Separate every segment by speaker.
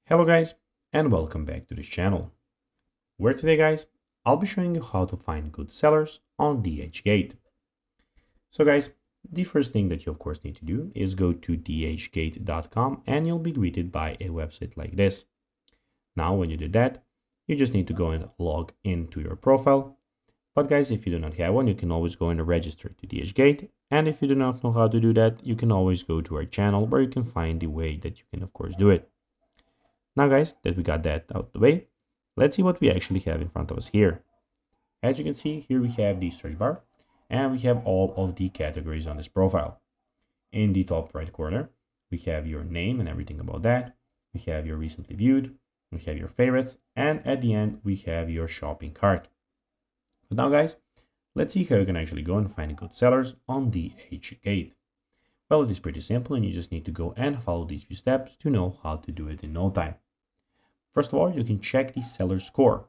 Speaker 1: Hello guys, and welcome back to this channel, where today guys, I'll be showing you how to find good sellers on DHgate. So guys, the first thing that you of course need to do is go to DHgate.com and you'll be greeted by a website like this. Now when you do that, you just need to go and log into your profile. But guys, if you do not have one, you can always go and register to DHgate. And if you do not know how to do that, you can always go to our channel where you can find the way that you can of course do it. Now guys, that we got that out of the way, let's see what we actually have in front of us here. As you can see, here we have the search bar, and we have all of the categories on this profile. In the top right corner, we have your name and everything about that. We have your recently viewed, we have your favorites, and at the end, we have your shopping cart. But now guys, let's see how you can actually go and find good sellers on DHgate. Well, it is pretty simple, and you just need to go and follow these few steps to know how to do it in no time. First of all, you can check the seller score.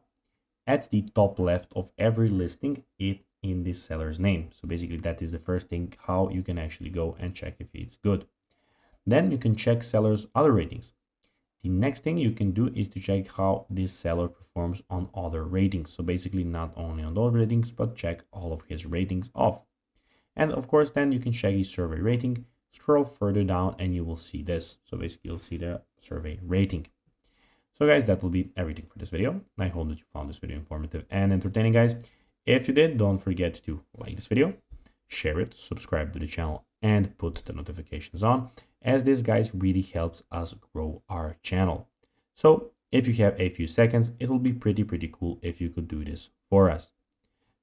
Speaker 1: At the top left of every listing, it's in the seller's name. So basically that is the first thing how you can actually go and check if it's good. Then you can check seller's other ratings. The next thing you can do is to check how this seller performs on other ratings. So basically not only on those ratings, but check all of his ratings off. And of course, then you can check his survey rating, scroll further down and you will see this. So basically you'll see the survey rating. So guys, that will be everything for this video. I hope that you found this video informative and entertaining, guys. If you did, don't forget to like this video, share it, subscribe to the channel, and put the notifications on, as this, guys, really helps us grow our channel. So if you have a few seconds, it will be pretty cool if you could do this for us.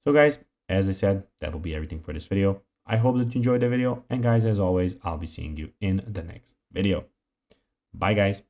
Speaker 1: So guys, as I said, that will be everything for this video. I hope that you enjoyed the video, and guys, as always, I'll be seeing you in the next video. Bye guys.